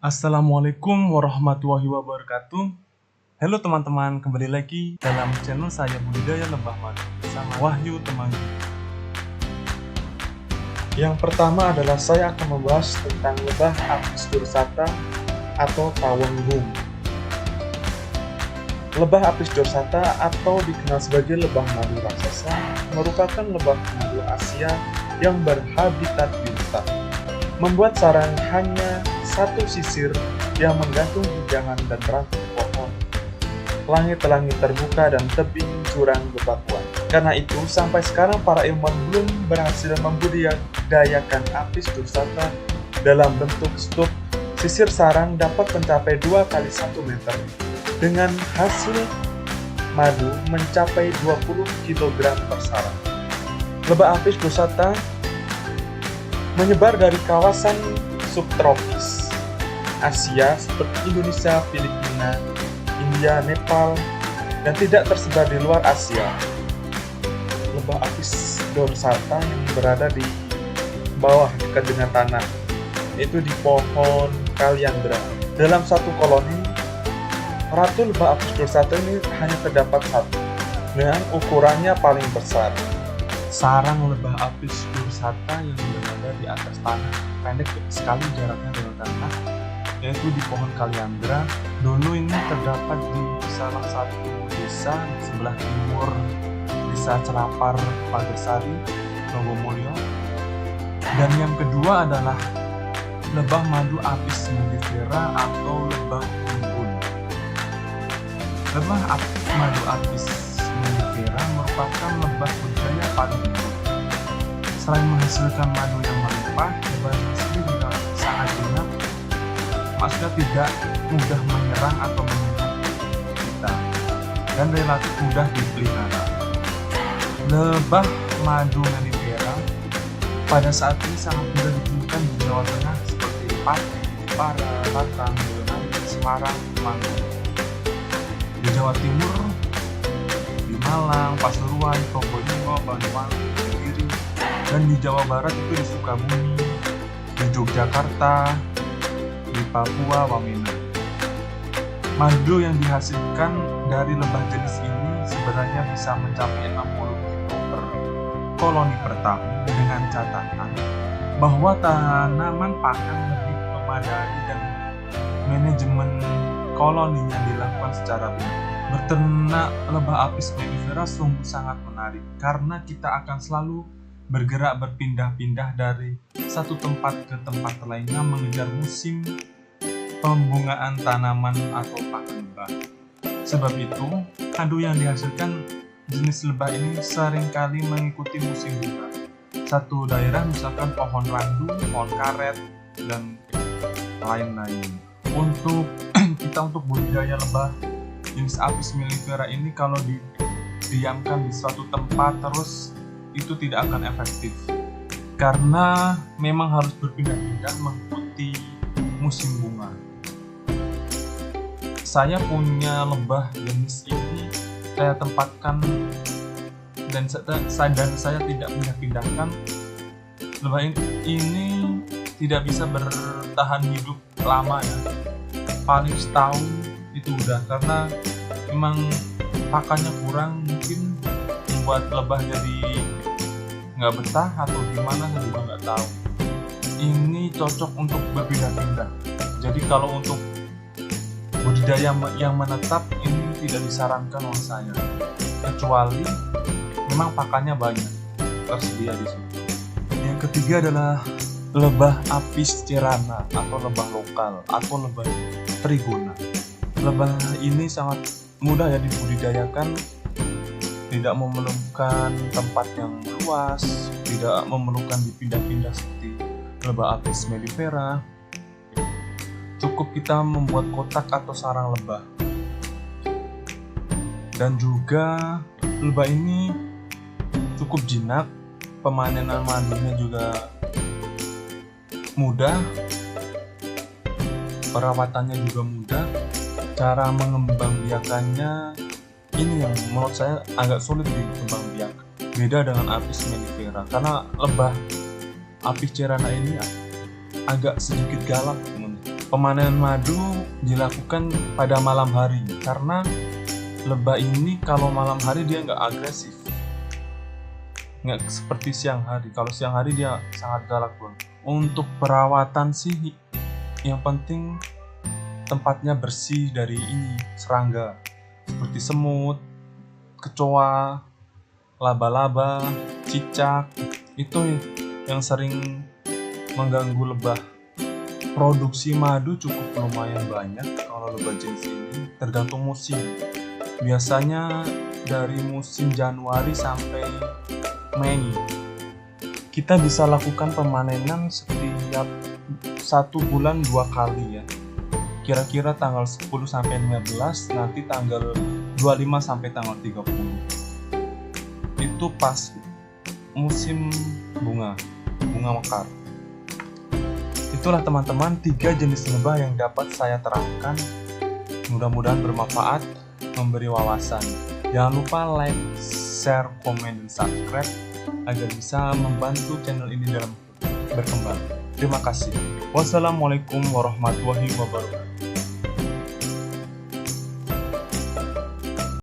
Assalamualaikum warahmatullahi wabarakatuh. Halo teman-teman, kembali lagi dalam channel saya Budidaya Lebah Madu bersama Wahyu Temanggi. Yang pertama adalah saya akan membahas tentang lebah Apis dorsata atau pawenggung. Lebah Apis dorsata atau dikenal sebagai lebah madu raksasa merupakan lebah madu Asia yang berhabitat di hutan. Membuat sarang hanya satu sisir yang menggantung hidangan dan ranting pohon, langit-langit terbuka dan tebing jurang bebatuan. Karena itu, sampai sekarang para ilmuwan belum berhasil membudidayakan Apis dorsata dalam bentuk stup. Sisir sarang dapat mencapai 2 kali 1 meter, dengan hasil madu mencapai 20 kg per sarang. Lebah Apis dorsata menyebar dari kawasan subtropis Asia seperti Indonesia, Filipina, India, Nepal, dan tidak tersebar di luar Asia. Lebah Apis dorsata yang berada di bawah dekat dengan tanah, yaitu di pohon kaliandra. Dalam satu koloni, ratu lebah Apis dorsata ini hanya terdapat satu, dengan ukurannya paling besar. Sarang lebah Apis dorsata yang berada di atas tanah, pendek sekali jaraknya dengan tanah, yaitu di pohon kaliandra. Dulu ini terdapat di salah satu desa di sebelah timur, desa Celapar, Pagasari, Nogomulyo. Dan yang kedua adalah lebah madu Apis mellifera atau lebah unggun. Lebah madu Apis mellifera merupakan lebah budidaya paling unggul. Selain menghasilkan madu yang melimpah, lebah ini sendiri juga sangat jinak, maksudnya tidak mudah menyerang atau menyerang kita, dan relatif mudah dipelihara. Lebah madu mellifera pada saat ini sangat mudah ditemukan di Jawa Tengah seperti Pati, Jepara, Batang, Boyolali, Semarang, Temanggung. Di Jawa Timur, di Malang, Pasuruan, Probolinggo, Banyuwangi, Kediri, dan di Jawa Barat itu di Sukabumi, di Yogyakarta, di Papua, Wamena. Madu yang dihasilkan dari lebah jenis ini sebenarnya bisa mencapai 60 kg per koloni per tahun, dengan catatan bahwa tanaman pakan lebih memadai dan manajemen koloninya dilakukan secara benar. Berternak lebah Apis mellifera sungguh sangat menarik karena kita akan selalu bergerak berpindah-pindah dari satu tempat ke tempat lainnya mengejar musim pembungaan tanaman atau pakan lebah. Sebab itu, madu yang dihasilkan jenis lebah ini seringkali mengikuti musim bunga. Satu daerah misalkan pohon randu, pohon karet, dan lain-lain. Untuk budidaya lebah jenis Apis mellifera ini, kalau didiamkan di suatu tempat terus, itu tidak akan efektif karena memang harus berpindah-pindah mengikuti musim bunga. Saya punya lebah jenis ini, saya tempatkan dan saya tidak pindah-pindahkan. Lebah ini tidak bisa bertahan hidup lama ya, paling setahun itu udah, karena memang pakannya kurang, mungkin membuat lebah jadi nggak betah atau gimana, saya juga nggak tahu. Ini cocok untuk berpindah-pindah. Jadi kalau untuk budidaya yang menetap ini tidak disarankan oleh saya, kecuali memang pakannya banyak tersedia di sini. Yang ketiga adalah lebah Apis cerana atau lebah lokal atau lebah trigona. Lebah ini sangat mudah ya dibudidayakan, tidak memerlukan tempat yang luas, tidak memerlukan dipindah-pindah seperti lebah Apis mellifera. Cukup kita membuat kotak atau sarang lebah. Dan juga lebah ini cukup jinak, pemanenan madunya juga mudah, perawatannya juga mudah. Cara mengembangbiakannya ini yang menurut saya agak sulit dikembangbiakan. Beda dengan Apis mellifera, karena lebah Apis cerana ini agak sedikit galak Pemanenan madu dilakukan pada malam hari karena lebah ini kalau malam hari dia nggak agresif, nggak seperti siang hari. Kalau siang hari dia sangat galak, bro. Untuk perawatan sih yang penting tempatnya bersih dari ini serangga seperti semut, kecoa, laba-laba, cicak, itu yang sering mengganggu lebah. Produksi madu cukup lumayan banyak kalau lebah jenis ini, tergantung musim. Biasanya dari musim Januari sampai Mei. Kita bisa lakukan pemanenan setiap 1 bulan 2 kali ya. Kira-kira tanggal 10 sampai 15, nanti tanggal 25 sampai tanggal 30. Itu pas musim bunga mekar. Itulah teman-teman 3 jenis lebah yang dapat saya terangkan. Mudah-mudahan bermanfaat, memberi wawasan. Jangan lupa like, share, komen, dan subscribe agar bisa membantu channel ini dalam berkembang. Terima kasih. Wassalamualaikum warahmatullahi wabarakatuh.